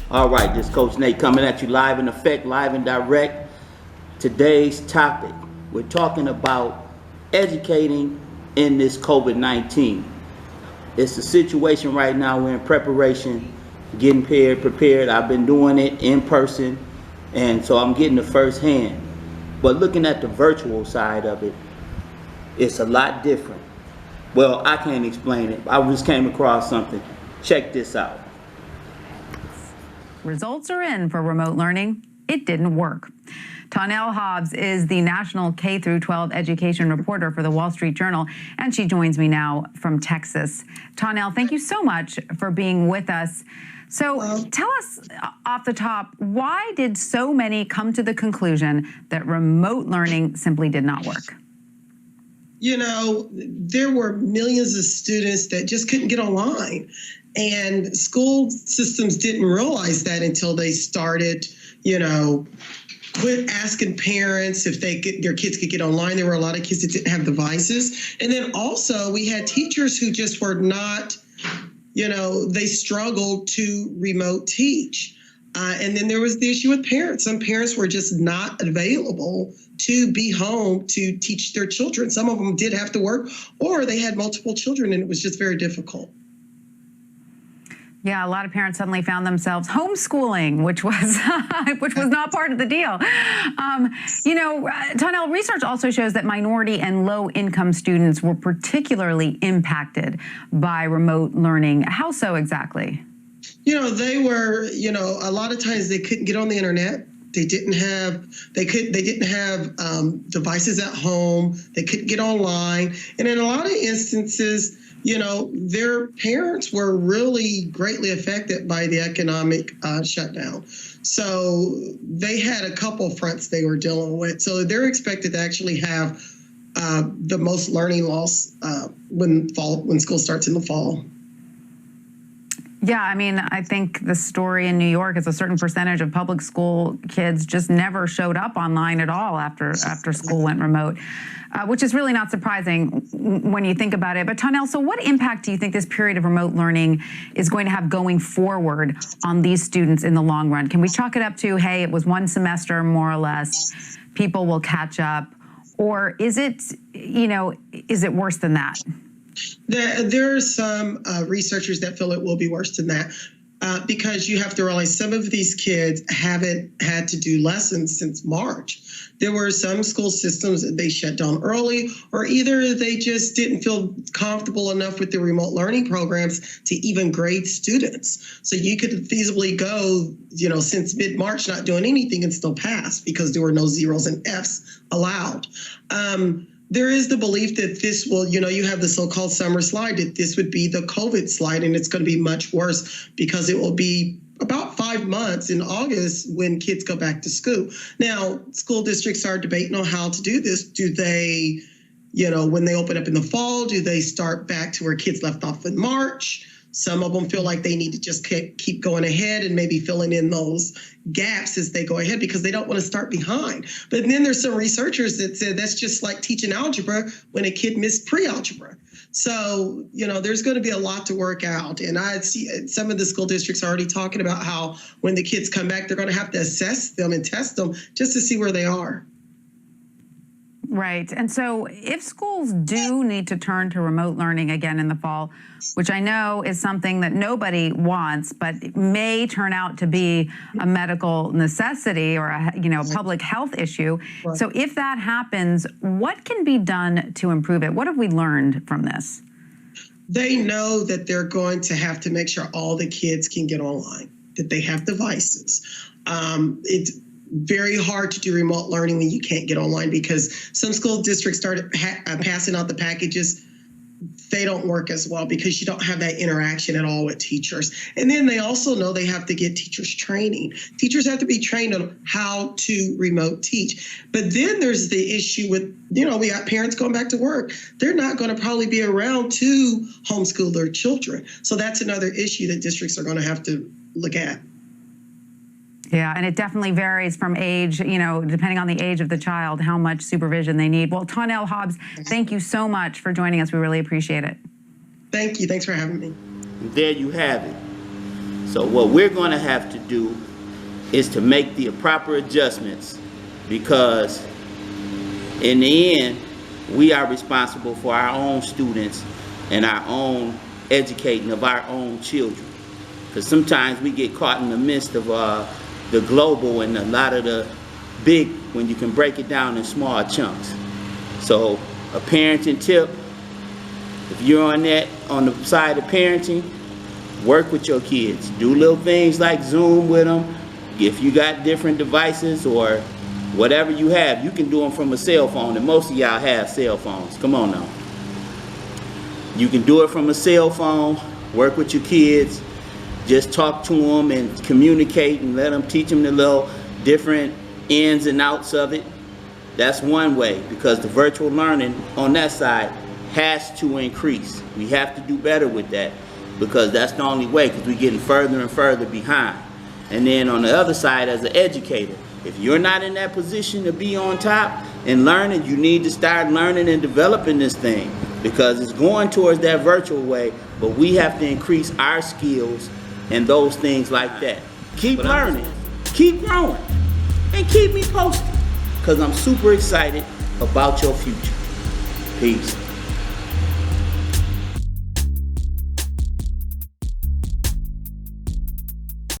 All right, this is Coach Nate coming at you live in effect, live and direct. Today's topic, we're talking about educating in this COVID-19. It's a situation right now, we're in preparation, getting prepared. I've been doing it in person, and so I'm getting the first hand. But looking at the virtual side of it, it's a lot different. Well, I can't explain it. I just came across something. Check this out. Results are in for remote learning. It didn't work. Tonnelle Hobbs is the national K-12 education reporter for the Wall Street Journal, and she joins me now from Texas. Tonnelle, thank you so much for being with us. So tell us off the top, why did so many come to the conclusion that remote learning simply did not work? You know, there were millions of students that just couldn't get online. And school systems didn't realize that until they started, quit asking parents if their kids could get online. There were a lot of kids that didn't have devices. And then also we had teachers who just were not, they struggled to remote teach. And then there was the issue with parents. Some parents were just not available to be home to teach their children. Some of them did have to work, or they had multiple children, and it was just very difficult. Yeah, a lot of parents suddenly found themselves homeschooling, which was not part of the deal. Tonnelle, research also shows that minority and low-income students were particularly impacted by remote learning. How so exactly? They were, a lot of times they couldn't get on the internet. They didn't have devices at home. They couldn't get online. And in a lot of instances, their parents were really greatly affected by the economic shutdown. So they had a couple fronts they were dealing with. So they're expected to actually have the most learning loss when school starts in the fall. Yeah, I mean, I think the story in New York is a certain percentage of public school kids just never showed up online at all after school went remote, which is really not surprising when you think about it. But Tonnelle, so what impact do you think this period of remote learning is going to have going forward on these students in the long run? Can we chalk it up to, hey, it was one semester more or less, people will catch up, or is it worse than that? There are some researchers that feel it will be worse than that because you have to realize some of these kids haven't had to do lessons since March. There were some school systems that they shut down early, or either they just didn't feel comfortable enough with the remote learning programs to even grade students. So you could feasibly go, since mid-March not doing anything and still pass because there were no zeros and Fs allowed. There is the belief that this will, you have the so-called summer slide, that this would be the COVID slide, and it's going to be much worse because it will be about 5 months in August when kids go back to school. Now, school districts are debating on how to do this. Do they, when they open up in the fall, do they start back to where kids left off in March? Some of them feel like they need to just keep going ahead and maybe filling in those gaps as they go ahead because they don't want to start behind. But then there's some researchers that said that's just like teaching algebra when a kid missed pre-algebra. So, there's going to be a lot to work out. And I see some of the school districts already talking about how when the kids come back, they're going to have to assess them and test them just to see where they are. Right. And so if schools do need to turn to remote learning again in the fall, which I know is something that nobody wants, but it may turn out to be a medical necessity or a public health issue. Right. So if that happens, what can be done to improve it? What have we learned from this? They know that they're going to have to make sure all the kids can get online, that they have devices. It's very hard to do remote learning when you can't get online because some school districts started passing out the packages. They don't work as well because you don't have that interaction at all with teachers. And then they also know they have to get teachers training. Teachers have to be trained on how to remote teach. But then there's the issue with, we got parents going back to work. They're not going to probably be around to homeschool their children. So that's another issue that districts are going to have to look at. Yeah, and it definitely varies from age, depending on the age of the child, how much supervision they need. Well, Tonnelle Hobbs, thank you so much for joining us. We really appreciate it. Thank you. Thanks for having me. There you have it. So what we're going to have to do is to make the proper adjustments, because in the end, we are responsible for our own students and our own educating of our own children. Because sometimes we get caught in the midst of the global and a lot of the big, when you can break it down in small chunks. So a parenting tip, if you're on the side of parenting, work with your kids. Do little things like Zoom with them. If you got different devices or whatever you have, you can do them from a cell phone, and most of y'all have cell phones. Come on now. You can do it from a cell phone, work with your kids, just talk to them and communicate and let them teach them the little different ins and outs of it. That's one way, because the virtual learning on that side has to increase. We have to do better with that, because that's the only way, because we're getting further and further behind. And then on the other side, as an educator, if you're not in that position to be on top and learning, you need to start learning and developing this thing, because it's going towards that virtual way, but we have to increase our skills and those things like that. Keep learning, keep growing, and keep me posted, because I'm super excited about your future. Peace.